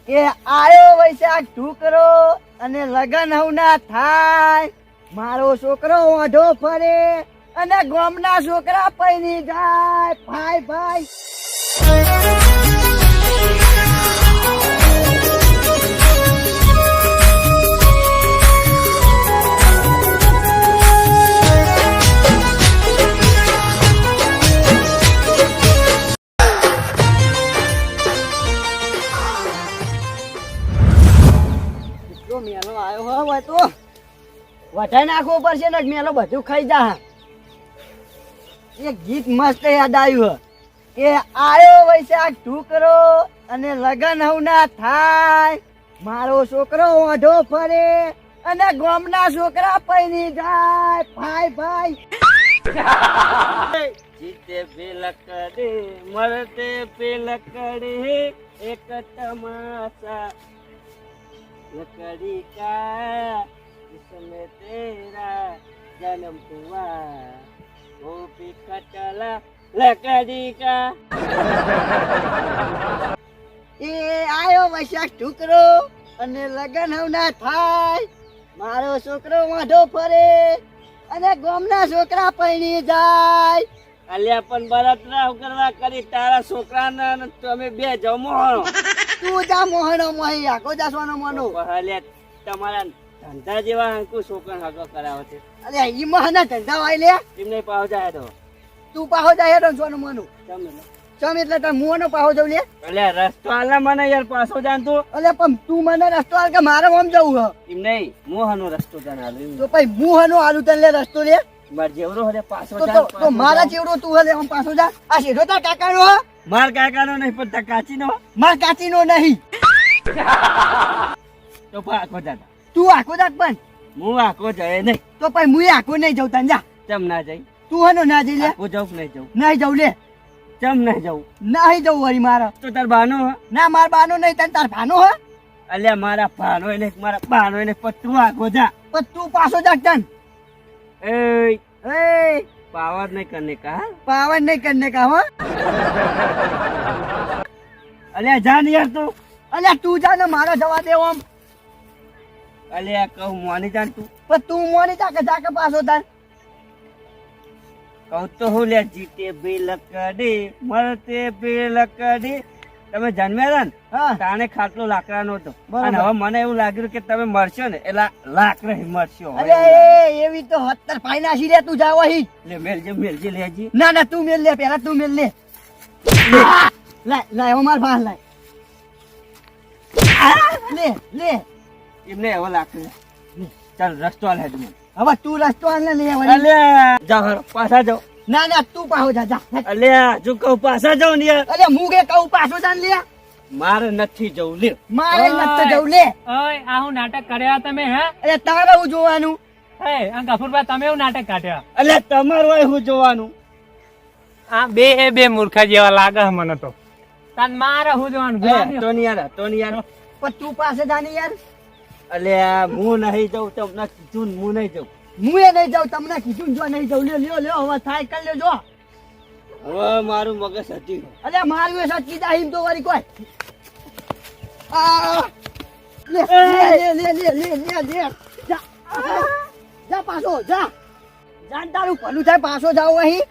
કે આયો વૈશાખ ઢુકરો અને લગન હવના થાય, મારો છોકરો ઓઢો ફરે અને ગામના છોકરા પૈણી જાય. ભાઈ ભાઈ મેલો આવ્યો હોય તો વધારે નાખવો પડશે ને મેલો બધું ખાઈ જા. એક ગીત મસ્ત યાદ આવ્યું કે આયો વૈશાખ ઢુકરો અને લગન હવના થાય, મારો છોકરો ઓઢો ફરે અને ગામના છોકરા પૈણી જાય. ભાઈ ભાઈ જીતે પેલકડે મરતે પેલકડે એક તમાશા लकड़ी का इसमें तेरा जन्म हुआ वो भी कटला लकड़ी का. એ આયો વૈશાખ ઢુકરો અને લગન હવના થાય, મારો છોકરો વાંઢો ફરે અને ગામના છોકરા પૈણી જાય. અલ્યા પણ બળતરા કરવા કરી તારા છોકરાના તમે બે જમો. તું જા મોહનો મોહી આખો જાસવાનો મોનો. અલ્યા તમારા ધંધા જેવા અંકુ છોકરા હગો કરાવે છે. અરે ઈ મોહના ધંધા વાય લે એમને પાવ જાય તો તું પાહો જાય તો સોનું મોનું તમે ચમ એટલે તાર મુવાનો પાહો જવ લે. અલ્યા રસ્તો આલા મને યાર પાછો જાણતો. અલે પણ તું મને રસ્તો આલ કે મારે ઓમ જવું હ. એમ નહીં મોહનો રસ્તો જાણ તો પછી મુહનો આલુ તને લે રસ્તો લે. માર જેવડો હલે પાછો તો જા. તો મારા જેવડો તું હલે ઓમ પાછો જા. આ સીધો તાર કાકાનો હ. માર કાકાનો નહીં પણ તા કાચીનો. માર કાચીનો નહીં. તો પાછો જા. તું આખો દાક પણ હું આખો જાય નહીં. તો પછી મુએ આખો નહીં જવું તને જા. ચમ ના જાય. તું હનો ના જઈ લે. આખો જાઉં નહીં જાઉં. નહીં જવું લે. ચમ નહીં જાઉં. નહીં જવું વળી મારા. તો તાર બાનો હ? ના માર બાનો નહીં તને તાર ભાનો હ. અલ્યા મારા ભાનો એને મારા બાનો એને પત્તું આખો જા. પણ તું પાછો જાક તન. એ એ પાવર નહીં કરને કા. પાવન નહીં કરને કા હો. અલ્યા જા ને યાર તું. અલ્યા તું જા ને મારો જવા દે ઓમ. અલ્યા કહું મોની જાણ તું. પણ તું મોની જાકે પાછો તાર. કહું તો હું લે જીતે બે લકડી મરતે બે લકડી. તમે જન્મ્યા હતા ને હા તાણે ખાટલો લાકડાનો હતો. બરાબર. અને હવે મને એવું લાગ્યું કે તમે મરશો ને એટલે લાકડા મરશો. હવે અરે એવું લાગે. એવી તો 70 પાઈ નાસી રે તું જાવ અહીં. લે મેલજે લેજી. ના ના તું મેલ લે પેલા તું મેલ લે. લાય લાય અમાર ભાન લાય. લે લે એમને હવે લાકડા. ચાલ રસ્તો આલે તું. હવે તું રસ્તો આલ ને લે વળી. અલ્યા જાઓ હારો, પાછા જાઓ. ના ના તું પાછો જા જા. અલ્યા જો કહું પાછા જાઓ ને યાર. અરે હું કે કહું પાછો જા ને લે. મારે નથી જવું લે. મારે નથી જવું લે. ઓય આ હું નાટક કર્યા તમે હે અરે તારે હું જોવાનું. હે આ ગફુરભાઈ તમે એવું નાટક કાઢ્યા અલ્યા તમારું હોય હું જોવાનું. આ બે મૂર્ખા જેવા લાગે છે મને તો તાન મારે હું જોવાનું તો નહીં યાર તો નહીં યાર. પણ તું પાસે જા ને યાર. અલ્યા હું નહીં જાઉં તમને કીધું ને હું નહીં જાઉં. હું એ નહીં જાઉં તમને કીધું ને જો નહીં જાઉં. લ્યો લ્યો હવે થાય કરી લ્યો જો. હવે મારું મગજ હતી. અરે મારું એ સચી જા હિમ તો વળી કોઈ. આ લે લે લે લે લે લે જા. જા પાછો જા. જાન તારું ભલું થાય પાછો જાવ અહીં.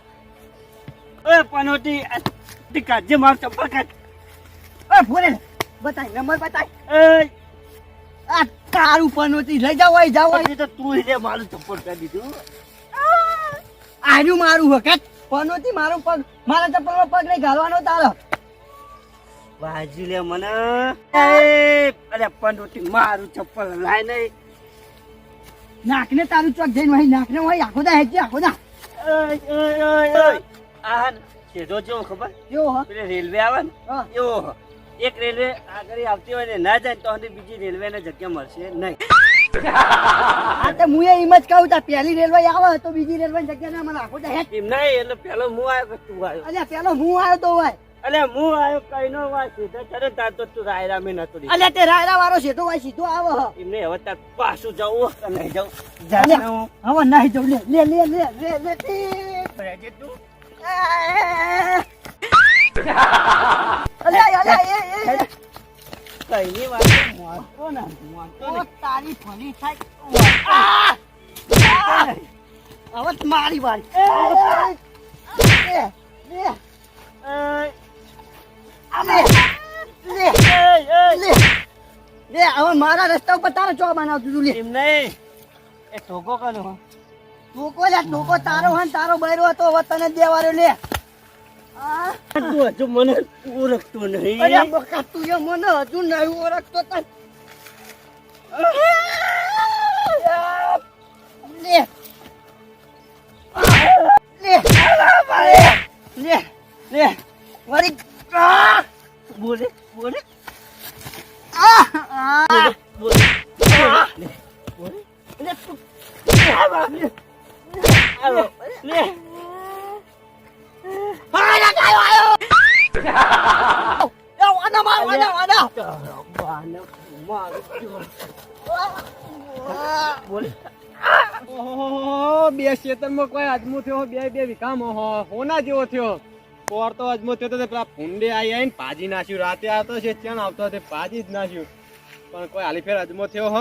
એ પનોતી કાજે માર ચપ્પલ કાઢ. એ ફોરે બતાય નંબર બતાય. એ આ તારું પનોતી લઈ જાવ અહીં જાવ અહીં. પછી તો તું લે મારું ચપ્પલ કાઢી દીધું. આજુ મારું હકત પનોતી મારો પગ મારા ચપ્પલમાં પગ નહીં ઘાલવાનો તારો. બાજુ લે મને. એ અરે પનોતી મારું ચપ્પલ લાય નહીં. નાકને તારું ચોક જઈને અહીં નાકને અહીં આખો દા હેચી આખો દા. આ સીધો જેવો ખબર જો હ પેલે રેલવે આવે ને હા. એવો હ. એક રેલવે આગળ આવતી હોય ને ના જાય તો હજી બીજી રેલવે ને જગ્યા મળશે નહીં. આ તો હું એમ જ કહું તા પહેલી રેલવે આવે તો બીજી રેલવે જગ્યા ના મને આખો દા હેચ. એમ નહીં એટલે પેલો હું આવ્યો કે તું આવ્યો. અલ્યા પેલો હું આવ્યો તો હોય. અલે હું આવ્યો કઈ નો વાત સીધા ચડે તાર તો તું રાયરા મેં નતો દીધો. અલ્યા તે રાયરા વાળો સીધો હોય સીધો આવે હ. એમને હવે તાર પાછું જવું કે નહીં જવું. અલ્યા, હવે નહીં જવું લે લે લે લે લે લે રહેજે તું. અલ્યા અલ્યા એ કઈની વાત મોતો ને મોતો ને. તારી ભલી થાય. હવે મારી વાળી. લે, લે, લે, લે, લે, હવે મારા રસ્તા ઉપર તારે ચો બનાવતું તું લે. એમ નહીં એ ઠોકો કનો ટોકો તારો હન તારો બૈરો હતો હવે તને જ દેવારો લે. તું હજુ મને ઓળખતો નહીં. અરે બકા તું એ મને હજુ નહીં ઓળખતો તને. લે, લે, લે, વળી બોલે બોલે બોલે. લે તું લે બોલે. ઓહો, બે ખેતરમાં કોઈ અજમો થયો બે બે વિકામાં હોના જેવો થયો. પોર તો અજમો થયો તો તે પેલા ફૂંડે આવીને ભાજી નાખ્યું. રાતે આવતો છે ચેન આવતો તે ભાજી જ નાખ્યું. પણ કોઈ હાલી ફેર અજમો થયો હ.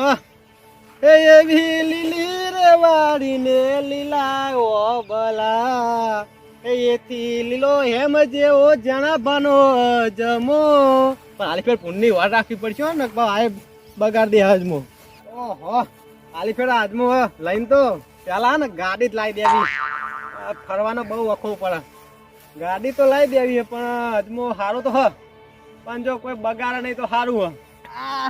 એ એવી લીલી રે વાડીને લીલા ઓ બલા એથી લીલો હેમ જેવો જણા બનો જમો. પણ હાલી ફેર ફૂંડની વાર રાખવી પડશે ને આ બગાડ દે અજમો. ઓહો, હાલી ફેર અજમો લઈને તો પેલા ને ગાડી જ લાવી દેવી. ફરવાનો બહુ વખો પડે. ગાડી તો લાવી દેવી પણ અજમો સારો તો હ પણ જો કોઈ બગાડે નહીં તો સારું હ.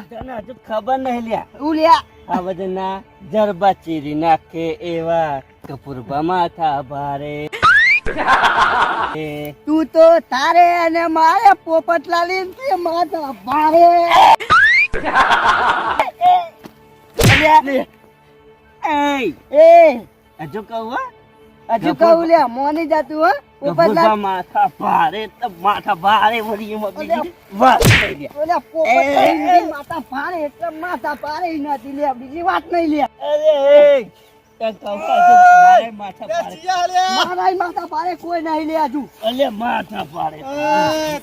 તને હજુ ખબર નહીં લ્યા. ઉલ્યા આ બધાના જરબા ચીરી નાખે એવા કપૂરબા માથા ભારે. તું તો તારે અને મારે પોપટલાલી ને માથા ભારે. એ હજુ કહું હા હજુ કહું લે મોની જાતું હો કપૂરબા પોપટલાલ. માથા ભારે તો માથા ભારે વળી એમાં બીજી વાત થઈ ગયા. ઓલા પોપટલાલી માથા ભારે એટલે માથા ભારે નથી લે બીજી વાત નહીં લે. અરે તને કહું હજુ મારે માથા ભારે. મારા માથા ભારે કોઈ નહીં લે હજુ. અલે માથા ભારે.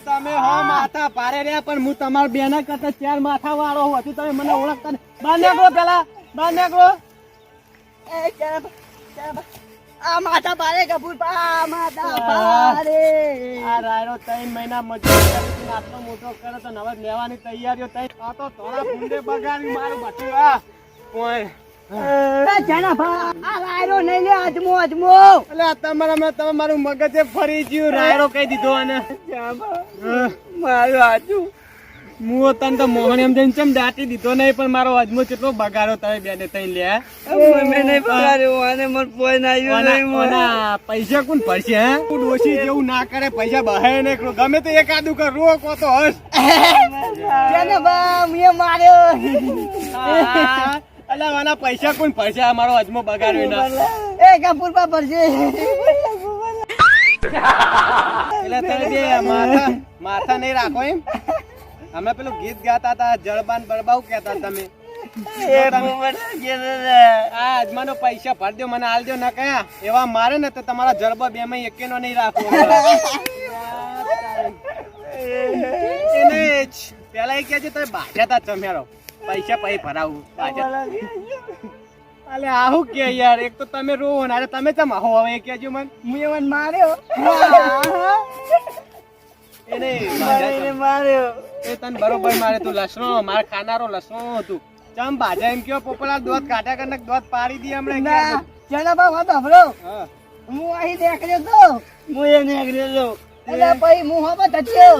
તમે હો માથા ભારે રહ્યા પણ હું તમારા બેના કરતા 4 માથા વાળો હું હતું. તમે મને ઓળખતા નહીં. બહાર નીકળો પેલા બહાર નીકળો. એ આ માથા ભારે કપૂર પા માથા ભારે. આ રાયરો 3 મહિના મજૂરી કરીને આટલો મોટો કરે તો નવા લેવાની તૈયારીઓ થઈ. આ તો થોડા ફૂંડે બગાડી મારું બધું. આ કોઈ જણા ભા આ રાયરો નહીં લે અજમો અજમો. એટલે તમારું મગજે ફરી ગયું. રાયરો કહી દીધો અને મારું આજુ હું તને તો મોહન એમ જઈને ચમ દાટી દીધો નહીં પણ મારો અજમો કેટલો બગાડો તમે બેને તઈ લે. મેં નહીં પગાર્યો અને મને પોઈન્ટ આવ્યો નહીં. ઓના પૈસા કોણ ભરશે હે? તું ડોશી જેવું ના કરે પૈસા બહાર નહીં. ગમે તો એકાદું કર રો કો તો હસ. જણા ભા મેં માર્યો. અલા વાના પૈસા કોણ ભરશે? આ મારો અજમો બગાડ્યો ના. એ કપૂર પા ભરશે. એટલે તમે બે માથા નહીં રાખો એમ. અમે પેલું ગીત ગાતા હતા જળબાન બળબાવ કહેતા તમે. આ અજમાનો પૈસા ભર દો મને હાલ દો ના કયા એવા મારે ને તો તમારા જળબા બે માં એકેનો નહીં રાખવો. એને પેલા એ કહેજો તમે બાજા તા ચમેરો પૈસા પૈ ભરાવું. અલે આવું કે યાર એક તો તમે રો ને તમે ચમ આવો હવે એ કહેજો મને. હું એવન માર્યો. એને માર્યો એ તને બરોબર મારે તું લસણો મારે ખાનારો લસણો હતું. ચમ ભાજા એમ કયો પોપલા દોત કાઢ્યા કરીને દોત પાડી દી હમણાં. ના જણા ભા વાત સાંભળો. હા હું અહીં દેખ્યો તો હું એ નીકળેલો એટલે પછી હું હવે ધચ્યો.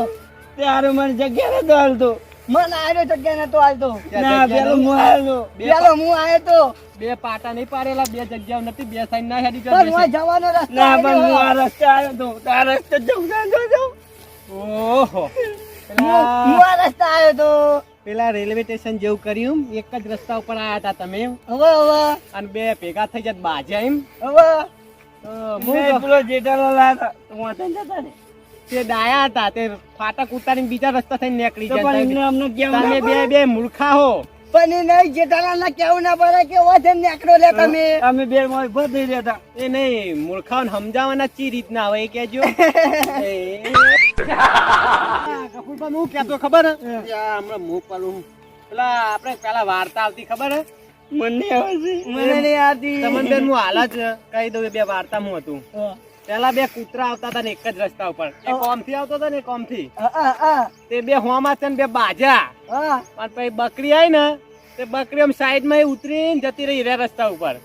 ત્યારે મને જગ્યા નતો હાલતો. મને આવ્યો જગ્યા નતો હાલતો. ના પેલો હું હાલો પેલો હું આવ્યો તો બે પાટા નહીં પાડેલા બે જગ્યાઓ નથી બે સાઈડ ના હેડી પણ હું જવાનો રસ્તો ના પણ હું આવ્યો. આ રસ્તે આવ્યો તો આ રસ્તે જવું ના જાઉં. ઓહો હું આ રસ્તે આવ્યો તો. પેલા રેલવે સ્ટેશન જેવું કર્યું એક જ રસ્તા ઉપર આયા હતા તમે હવે અને બે ભેગા થઈ જાય બાજા એમ. હવે મેં પેલો જેઠાલાલ આવ્યો તો હું વાંચન જતા ને તે ડાયા હતા તે ફાટક ઉતારીને બીજા રસ્તા થઈને નીકળી તો પણ એમને જાય. અમને કેવું તમે ના બે મૂર્ખા હો. પણ એ નહીં જેઠાલાલ ના કેવું ના પડે કે વજન નીકળો લે તમે. અમે બે માં ભરી રહ્યા હતા. એ નહીં મૂર્ખાઓને સમજાવવાના ચી રીતના હોય એ કહેજો. એ કપૂરભાઈ હું કહેતો ખબર હે? ત્યાં હમણાં હું પેલું પેલા આપણે પેલા વાર્તા આવતી ખબર હે? મને આવે છે. મને નહીં આવતી. તમને બેન હું હાલ જ કહી દઉં, એ બે વાર્તામાં હતું. પેલા બે કૂતરા આવતા હતા ને એક જ રસ્તા ઉપર, એક ઓમથી આવતો હતો ને એક ઓમથી. તે બે હોમાં છે ને બે બાજા. પણ પછી બકરી આવી ને તે બકરી આમ સાઈડમાં ઉતરીને જતી રહી રે રસ્તા ઉપર.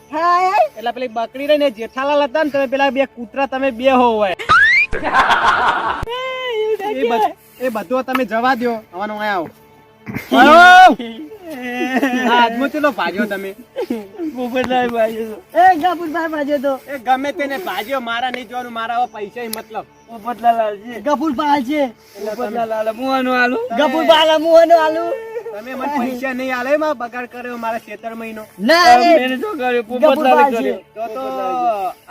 એટલે પેલી બકરી રહી ને જેઠાલાલ હતા ને તમે પેલા બે કૂતરા તમે બે હોવ એ બધું તમે જવા દો. હવે આવો આજમાં ચેલો ભાજ્યો તમે? પોપટલાલ ભાઈ એ ગફુરભાઈ બાજુ તો એ ગમે તેને ભાજ્યો, મારા નહીં જોવાનું, મારા હવે પૈસા મતલબ. પોપટલાલ આવશે. ગફુરભાઈ છે. પોપટલાલ આલે મુવાનું આલું. ગફુરભાઈ મુવાનું આલુ. તમે મને પૈસા નહીં આલે, એમાં બગાડ કર્યો મારા ખેતર મહિનો. ના રે. મેને તો કર્યો પોપટલાલ કર્યો. તો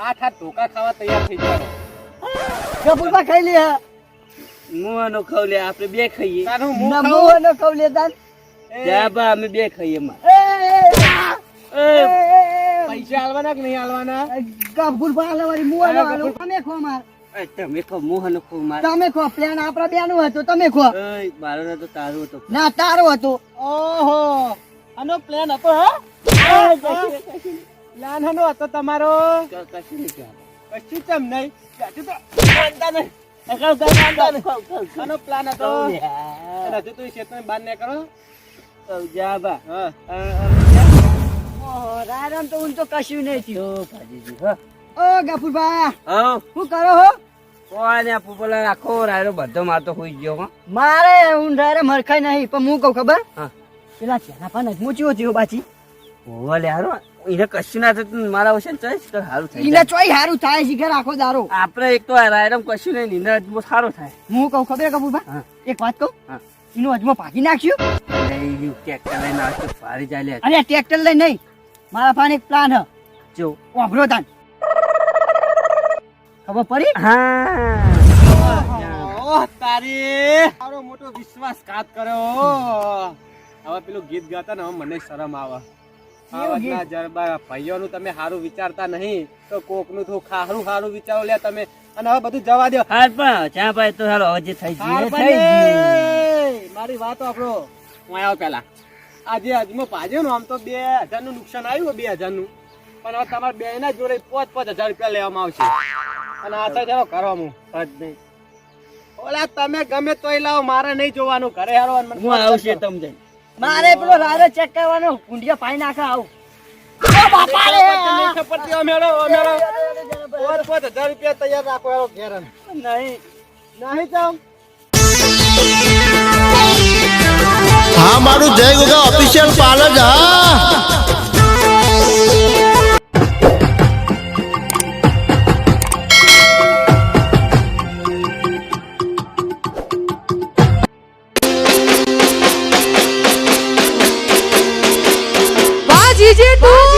8 ધોકા ખાવા તૈયાર થઈ જાવ. ગફુરભાઈ ખાઈ લે. મુવાનો ખાવ લે, આપણે બે ખાઈએ. તારું મું ના ખાઉં? મુવાનો ખાવ લે તાન. ત્યાં બા અમે બે ખાઈએ માં. પૈસા આલવાના કે નહીં આલવાના? ગફુરભાઈ આલવાની મુવાનો આલુ. તમે ખો માર. તમે ખાવ મોહન ખાવ મારે. તમે ખો. પ્લાન આપણા બેનું હતું. તમે ખો. મારો ને તો તારું હતો. ના તારો હતો. ઓહો, આનો પ્લાન હતો હે? પ્લાન આનો હતો તમારો? કશું નહીં કહેવાનું. કશું ચમ નહીં. હજુ તો માનતા નહીં. આનો પ્લાન હતો. અને હજુ તો એ ખેતરની બહાર નહીં કરો. જા બા. હા. ઓહો, રાયરામ તો ઊન તો કશું નહીં થયું. જો ભાજીજી હા. ઓ ગફુરભાઈ હા. શું કરો હો? કોને આ પોપટલાલ આખો રાયરો બધો મારતો હોઈ ગયો હો. મારે હું રાયરે મરખાઈ નહીં, પણ હું કહું ખબર? હા. પેલા ચેના પાન અજમોચ્યો થયો બાચી. હોવા લે હારો. એને કશું ના થતું, મારા વશે ચોઈસ કર હારું થઈ ઈને જાય. ચોઈ હારું થાય છે ઘર આખો દારો. આપણે એક તો આ રાયરમ કશું નહીં, નીંદર અજમો સારો થાય. હું કહું ખબર ગફુરભાઈ? હા. એક વાત કહું? હા. એનો અજમો ભાગી નાખ્યો. લઈ ગયું ટ્રેક્ટર લઈને આવતો ફારી જાય લે. અને ટ્રેક્ટર લઈ નહીં, મારા પાસે એક પ્લાન હ. જો. વાપરો તાન. ખબર પડી? હા. ઓહ, તારી તારો મોટો વિશ્વાસઘાત કર્યો. હવે પેલું ગીત ગાતા ને હવે મને શરમ આવે. આવતના જરબા ભાઈઓનું તમે સારું વિચારતા નહીં તો કોકનું તો સારું વિચારો લે તમે. અને હવે બધું જવા દો. હાલ પણ ચા ભાઈ તો હાલો હવે જે થઈ હાલ ગયું પણ થઈ ગયું. એ, મારી વાત આપણો હું આવ્યો પેલા આજે અજમો ભાજ્યો ને આમ તો 2000 નું નુકસાન આવ્યું 2000 નું, પણ હવે તમારે બે ના જોડે 5,000 રૂપિયા લેવામાં આવશે. અને આ તો ચાલો કરવાનું જ નહીં. ઓલા તમે ગમે તોય લાવો, મારે નહીં જોવાનું. ઘરે હારો હું આવશે તમ જઈ. મારે પેલો રાયરો ચેક કરવાનો. કુંડિયા પાઈ નાખા આવું. રૂપિયા તૈયાર રાખો હેરો ઘેર. નહીં નહીં ચમ. હા મારું જય ગોગા ઓફિશિયલ પાર્લર હા. બાજી જે તું